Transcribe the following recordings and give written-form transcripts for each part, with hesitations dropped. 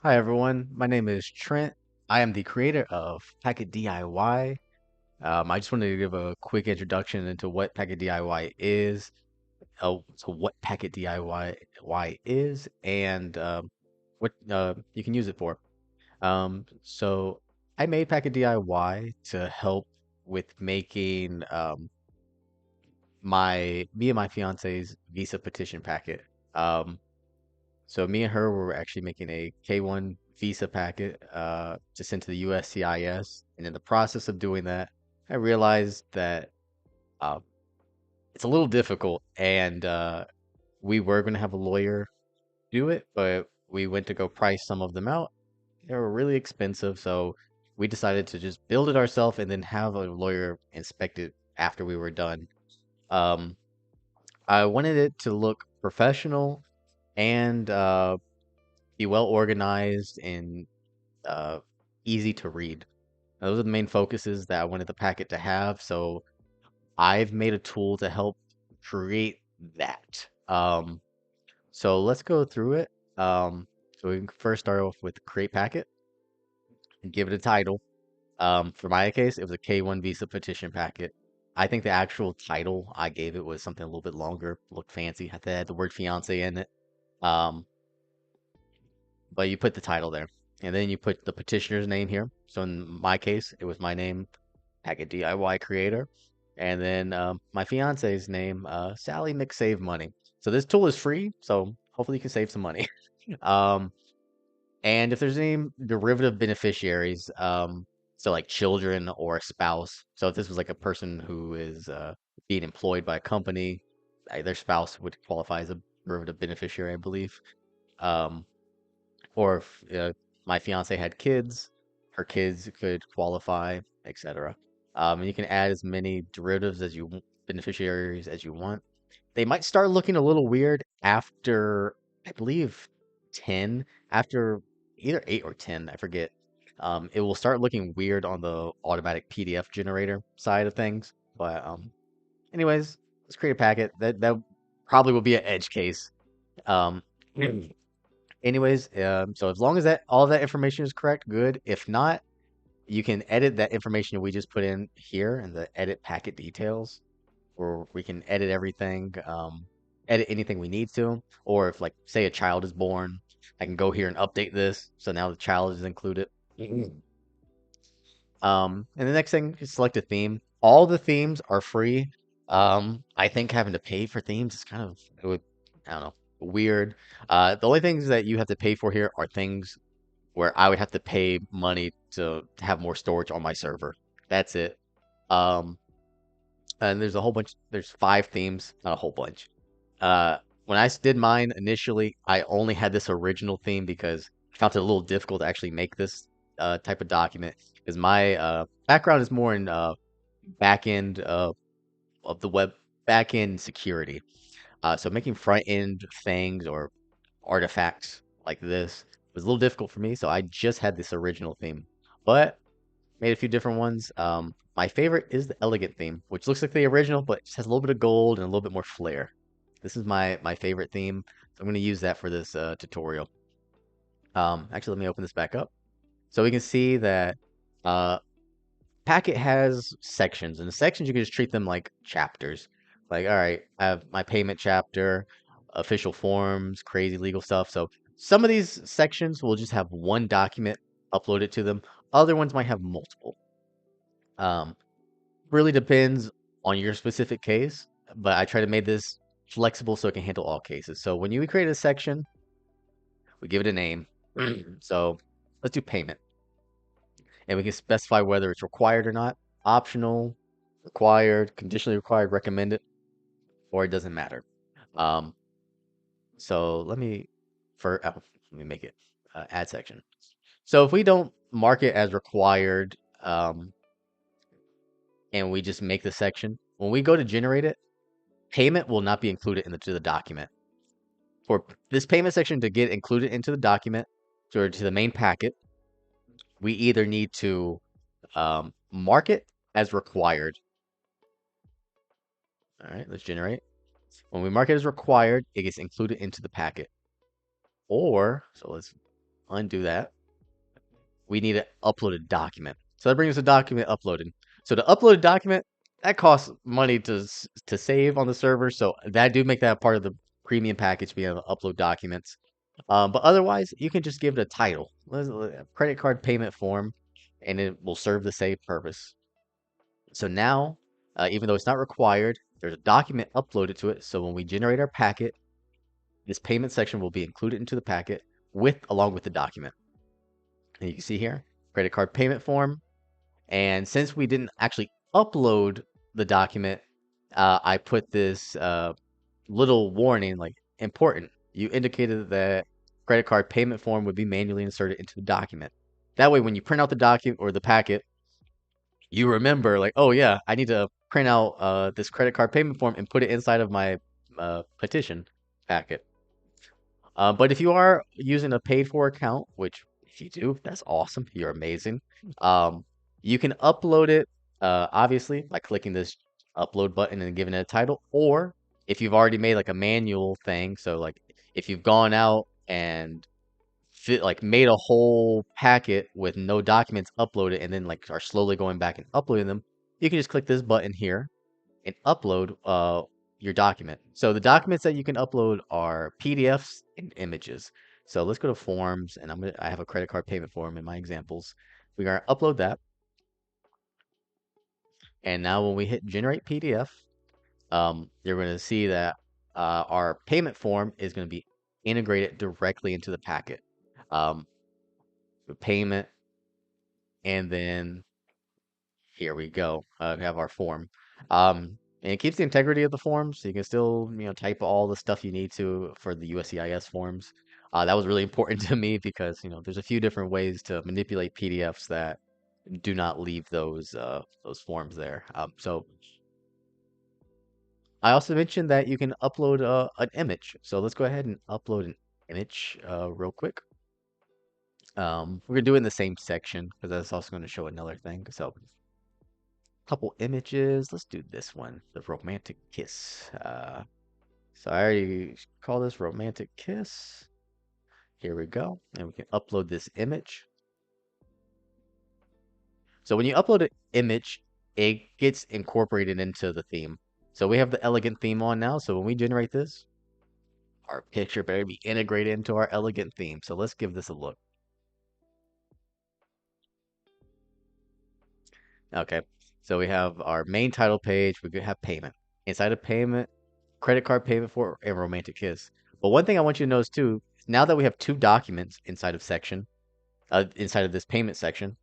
Hi everyone, my name is Trent. I am the creator of Packet DIY. I just wanted to give a quick introduction into what Packet DIY is, so what Packet DIY is, and what you can use it for. So I made Packet DIY to help with making me and my fiance's visa petition packet. Um, So me and her were actually making a K1 visa packet to send to the USCIS, and in the process of doing that, I realized that uh, it's a little difficult, and we were going to have a lawyer do it, but we went to go price some of them out. They were really expensive, so we decided to just build it ourselves and then have a lawyer inspect it after we were done. Um, I wanted it to look professional and be well organized and uh, easy to read. Those are the main focuses that I wanted the packet to have. So I've made a tool to help create that. So let's go through it. So we can first start off with create packet and give it a title. For my case, it was a K1 Visa petition packet. I think the actual title I gave it was something a little bit longer, looked fancy, had the word fiance in it. Um, but you put the title there. And then you put the petitioner's name here. So in my case, it was my name, Packet DIY creator. And then my fiance's name, Sally McSave Money. So this tool is free, so hopefully you can save some money. Um, and if there's any derivative beneficiaries, so like children or a spouse. So if this was like a person who is being employed by a company, their spouse would qualify as a derivative beneficiary, I believe. Um, or if my fiance had kids, her kids could qualify, etc. And you can add as many derivatives as beneficiaries as you want. They might start looking a little weird after, I believe, 10, after either 8 or 10, I forget. It will start looking weird on the automatic PDF generator side of things. But anyways, let's create a packet. That probably will be an edge case. Um, Anyways, so as long as that all of that information is correct, good. If not, you can edit that information we just put in here in the edit packet details, or we can edit everything, edit anything we need to. Or if like say a child is born, I can go here and update this. So now the child is included. Mhm. And the next thing is select a theme. All the themes are free. I think having to pay for themes is kind of it would, I don't know, weird. The only things that you have to pay for here are things where I would have to pay money to have more storage on my server. That's it. Um, and there's a whole bunch. There's 5 themes, not a whole bunch. When I did mine initially, I only had this original theme because I found it a little difficult to actually make this type of document because my background is more in back end of the web, back end security. So making front end things or artifacts like this was a little difficult for me. So I just had this original theme, but made a few different ones. My favorite is the elegant theme, which looks like the original, but just has a little bit of gold and a little bit more flair. This is my favorite theme. So I'm going to use that for this tutorial. Actually, let me open this back up. So we can see that uh, Packet has sections, and the sections you can just treat them like chapters. Like, all right, I have my payment chapter, official forms, crazy legal stuff. So some of these sections will just have one document uploaded to them. Other ones might have multiple. Um, Really depends on your specific case, but I try to make this flexible so it can handle all cases. So when you create a section, we give it a name. So let's do payment, and we can specify whether it's required or not, optional, required, conditionally required, recommended, or it doesn't matter. Um, so let me make it add section. So if we don't mark it as required, and we just make the section, when we go to generate it, payment will not be included to the document. For this payment section to get included into the document or to the main packet, we either need to mark it as required. All right, let's generate. When we mark it as required, it gets included into the packet. Or, so let's undo that. We need to upload a document. So that brings us a document uploaded. So to upload a document, that costs money to save on the server. So that do make that part of the premium package, being able to upload documents. But otherwise, you can just give it a title, credit card payment form, and it will serve the same purpose. So now, even though it's not required, there's a document uploaded to it. So when we generate our packet, this payment section will be included into the packet along with the document. And you can see here, credit card payment form. And since we didn't actually upload the document, I put this little warning, like important. You indicated that credit card payment form would be manually inserted into the document. That way, when you print out the document or the packet, you remember, like, oh yeah, I need to print out this credit card payment form and put it inside of my petition packet. But if you are using a paid for account, which if you do, that's awesome. You're amazing. Um, you can upload it, obviously, by clicking this upload button and giving it a title, or if you've already made like a manual thing, so like if you've gone out and made a whole packet with no documents uploaded and then like are slowly going back and uploading them, you can just click this button here and upload your document. So the documents that you can upload are PDFs and images. So let's go to forms, and I have a credit card payment form in my examples. We're gonna upload that, and now when we hit generate PDF, you're gonna see that our payment form is gonna be integrated directly into the packet. Um, the payment, and then here we go. We have our form. And it keeps the integrity of the form, so you can still, type all the stuff you need to for the USCIS forms. That was really important to me because, there's a few different ways to manipulate PDFs that do not leave those forms there. So I also mentioned that you can upload an image. So let's go ahead and upload an image real quick. We're gonna do it in the same section because that's also going to show another thing. So couple images. Let's do this one, the romantic kiss. So I already call this romantic kiss. Here we go. And we can upload this image. So when you upload an image, it gets incorporated into the theme. So we have the elegant theme on now. So when we generate this, our picture better be integrated into our elegant theme. So let's give this a look. Okay. So we have our main title page. We could have payment. Inside of payment, credit card payment for a romantic kiss. But one thing I want you to notice too, now that we have two documents inside of this payment section,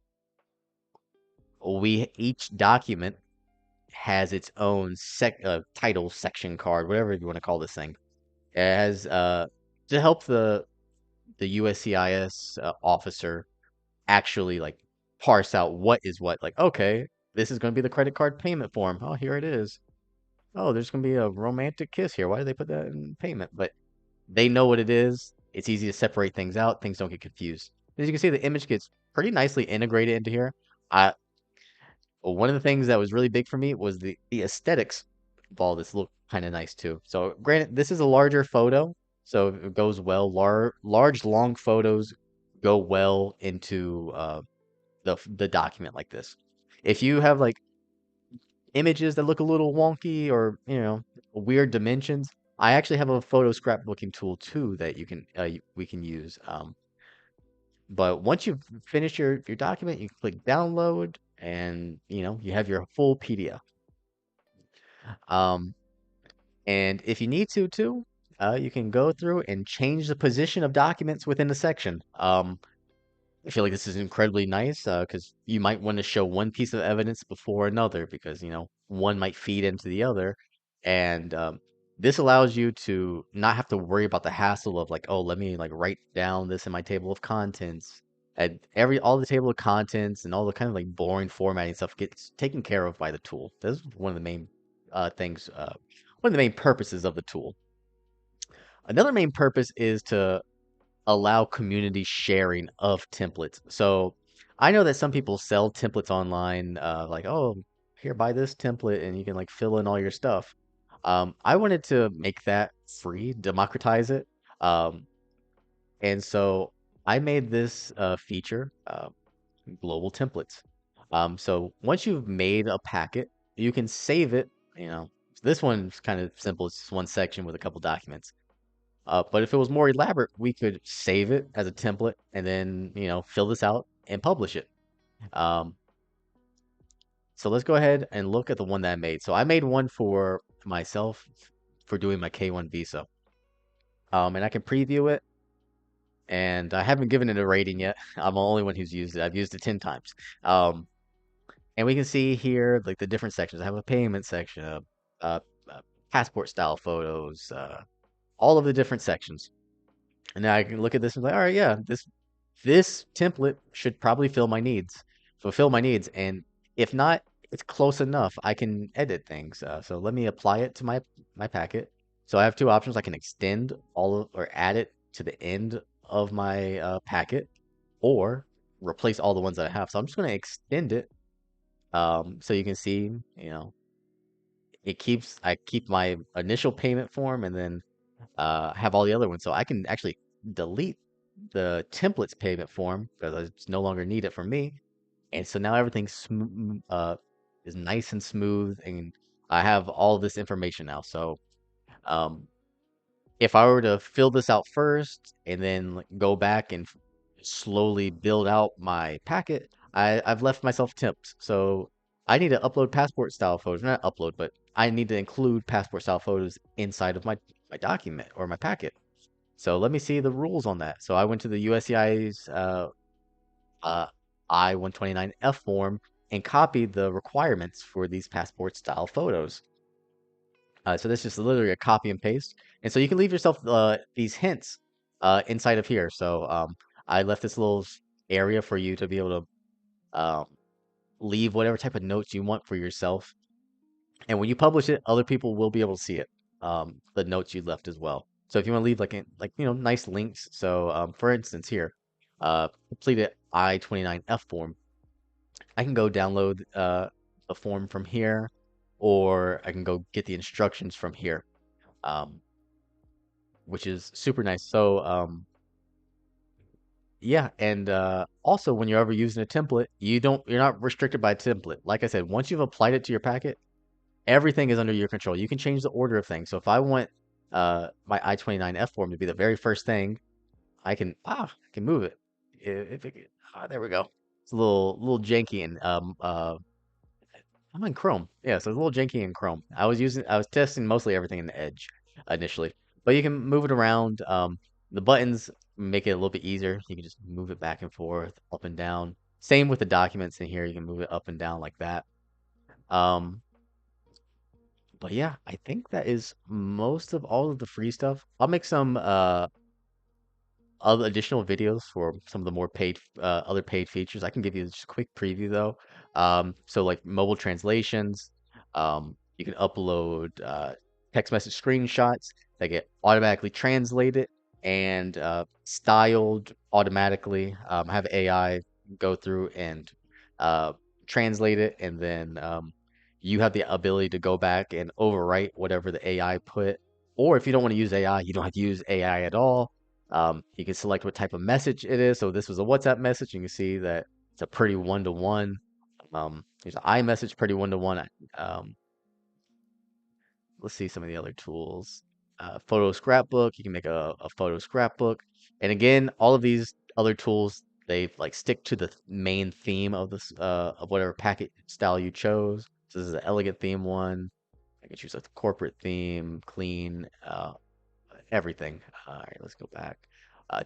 we each document has its own title section card, whatever you want to call this thing. It has to help the USCIS officer actually like parse out what is what. Like, okay, this is going to be the credit card payment form. Oh, here it is. Oh, there's going to be a romantic kiss here. Why did they put that in payment? But they know what it is. It's easy to separate things out. Things don't get confused. As you can see, the image gets pretty nicely integrated into here. I One of the things that was really big for me was the aesthetics of all this look kind of nice too. So granted, this is a larger photo, so it goes well. Large, long photos go well into the document like this. If you have like images that look a little wonky or weird dimensions, I actually have a photo scrapbooking tool too that we can use. But once you've finished your document, you click download, and you have your full PDF. Um, and if you need to too, you can go through and change the position of documents within the section. I feel like this is incredibly nice because you might want to show one piece of evidence before another because, one might feed into the other. And this allows you to not have to worry about the hassle of like, oh, let me like write down this in my table of contents. And all the table of contents and all the kind of like boring formatting stuff gets taken care of by the tool. That's one of the main one of the main purposes of the tool. Another main purpose is to allow community sharing of templates. So I know that some people sell templates online, like, oh, here, buy this template and you can like fill in all your stuff. I wanted to make that free, democratize it. Um, and so I made this feature, global templates. So once you've made a packet, you can save it. You know, this one's kind of simple. It's just one section with a couple documents. But if it was more elaborate, we could save it as a template and then, fill this out and publish it. Um, so let's go ahead and look at the one that I made. So I made one for myself for doing my K1 visa. And I can preview it, and I haven't given it a rating yet. I'm the only one who's used it. I've used it 10 times. Um, and we can see here like the different sections. I have a payment section, uh, passport style photos, all of the different sections. And now I can look at this and be like, all right, yeah, this template should probably fulfill my needs. And if not, it's close enough. I can edit things. So let me apply it to my packet. So I have two options. I can extend or add it to the end of my packet, or replace all the ones that I have. So I'm just going to extend it. So you can see, I keep my initial payment form, and then have all the other ones. So I can actually delete the templates payment form because it's no longer needed for me. And so now everything is nice and smooth, and I have all this information now. So um, if I were to fill this out first and then like, go back and slowly build out my packet, I've left myself temped. So I need to upload passport style photos, not upload, but I need to include passport style photos inside of my document or my packet. So let me see the rules on that. So I went to the USCI's uh, I-129F form and copied the requirements for these passport style photos. So this is literally a copy and paste. And so you can leave yourself these hints inside of here. So I left this little area for you to be able to leave whatever type of notes you want for yourself. And when you publish it, other people will be able to see it, the notes you left as well. So if you want to leave nice links. So for instance here, completed I-29F form. I can go download a form from here, or I can go get the instructions from here, um, which is super nice. So yeah, and also when you're ever using a template, you're not restricted by a template. Like I said, once you've applied it to your packet, everything is under your control. You can change the order of things. So if I want my I-29F form to be the very first thing, I can move it. There we go. It's a little janky and I'm in Chrome. Yeah, so it's a little janky in Chrome. I was testing mostly everything in the Edge initially, but you can move it around. The buttons make it a little bit easier. You can just move it back and forth, up and down. Same with the documents in here. You can move it up and down like that. Um, but yeah, I think that is most of all of the free stuff. I'll make some other additional videos for some of the more other paid features. I can give you just a quick preview though. So like mobile translations, you can upload text message screenshots that get automatically translated and styled automatically. Have AI go through and uh, translate it, and then you have the ability to go back and overwrite whatever the AI put. Or if you don't want to use AI, you don't have to use AI at all. You can select what type of message it is. So this was a WhatsApp message. You can see that it's a pretty one-to-one. There's an iMessage, pretty one-to-one. Um, let's see some of the other tools. Photo scrapbook. You can make a photo scrapbook. And again, all of these other tools, they like stick to the main theme of this of whatever packet style you chose. So this is an elegant theme one. I can choose a corporate theme, clean, everything. All right, let's go back.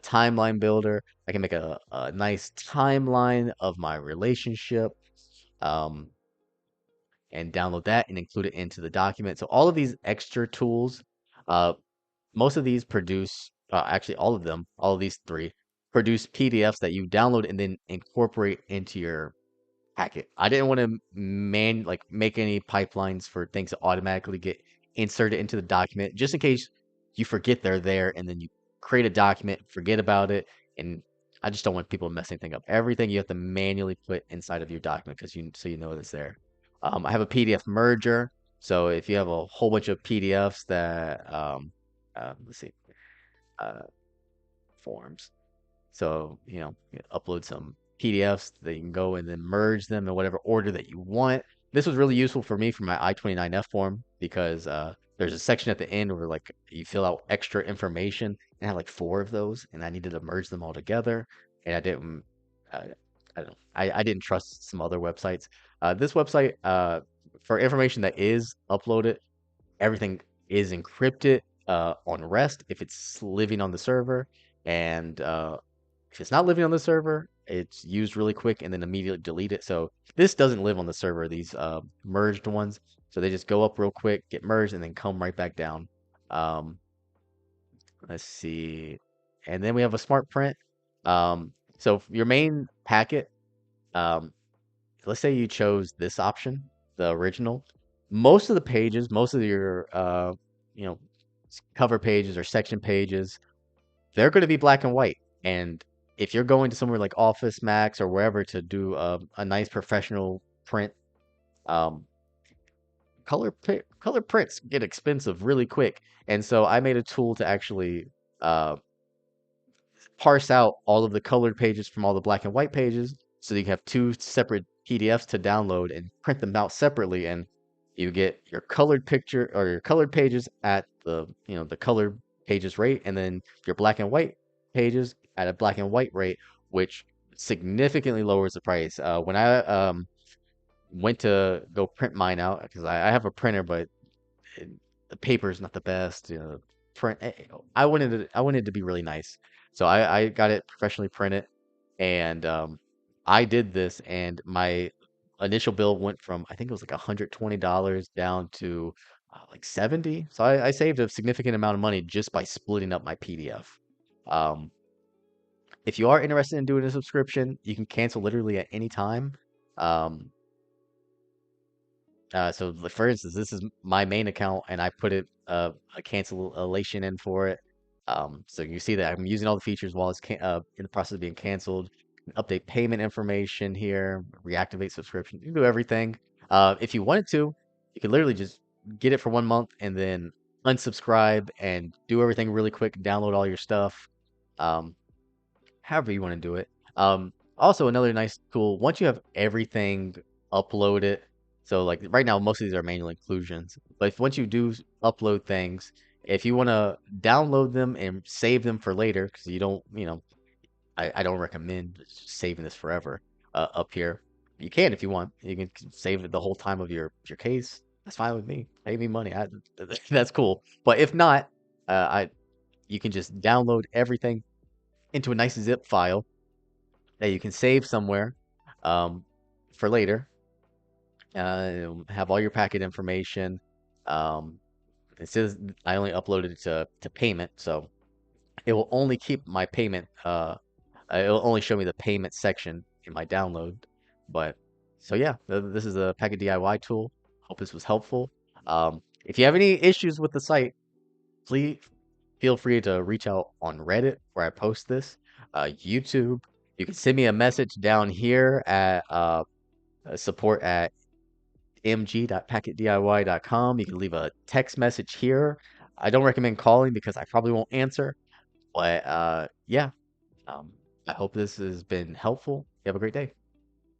Timeline builder. I can make a nice timeline of my relationship, um, and download that and include it into the document. So all of these extra tools, uh, most of these produce, actually all of these three produce PDFs that you download and then incorporate into your packet. I didn't want to make any pipelines for things to automatically get inserted into the document, just in case you forget they're there, and then you create a document, forget about it, and I just don't want people messing things up. Everything you have to manually put inside of your document because you know it's there. I have a PDF merger, so if you have a whole bunch of PDFs that let's see, uh, forms. So, you upload some PDFs that you can go and then merge them in whatever order that you want. This was really useful for me for my I-29F form because there's a section at the end where like you fill out extra information, and I had like four of those, and I needed to merge them all together, and uh, I don't know, I didn't trust some other websites. This website, for information that is uploaded, everything is encrypted on rest if it's living on the server, and if it's not living on the server, it's used really quick and then immediately delete it. So this doesn't live on the server, these merged ones. So they just go up real quick, get merged, and then come right back down. Um, let's see. And then we have a smart print. So your main packet, um, let's say you chose this option, the original. Most of the pages, most of your you know, cover pages or section pages, they're going to be black and white. And if you're going to somewhere like Office Max or wherever to do a nice professional print, um, color prints get expensive really quick. And so I made a tool to actually uh, parse out all of the colored pages from all the black and white pages, so that you have two separate PDFs to download and print them out separately, and you get your colored picture or your colored pages at the colored pages rate, and then your black and white pages at a black and white rate, which significantly lowers the price. When I went to go print mine out, because I have a printer, but it, the paper is not the best. Print. I wanted it to be really nice, so I got it professionally printed, and I did this, and my initial bill went from, I think it was like $120 down to like 70. So I saved a significant amount of money just by splitting up my PDF. Um, if you are interested in doing a subscription, you can cancel literally at any time. Um, so like, for instance, this is my main account, and I put a cancellation in for it. So you see that I'm using all the features while it's in the process of being canceled. Update payment information here, reactivate subscription. You can do everything. If you wanted to, you could literally just get it for 1 month and then unsubscribe and do everything really quick, download all your stuff. Um, However you want to do it. Also another nice tool, once you have everything uploaded, so like right now most of these are manual inclusions, but once you do upload things, if you want to download them and save them for later, because you don't, I don't recommend saving this forever up here. You can if you want. You can save it the whole time of your case. That's fine with me. Pay me money. That's cool. But if not, I you can just download everything into a nice zip file that you can save somewhere um, for later. Have all your packet information. Um, it says I only uploaded it to payment, so it will only keep my payment. It will only show me the payment section in my download. But so yeah, this is a Packet DIY tool. Hope this was helpful. If you have any issues with the site, please feel free to reach out on Reddit where I post this, YouTube. You can send me a message down here at support at mg.packetdiy.com. You can leave a text message here. I don't recommend calling because I probably won't answer. But yeah, um, I hope this has been helpful. You have a great day.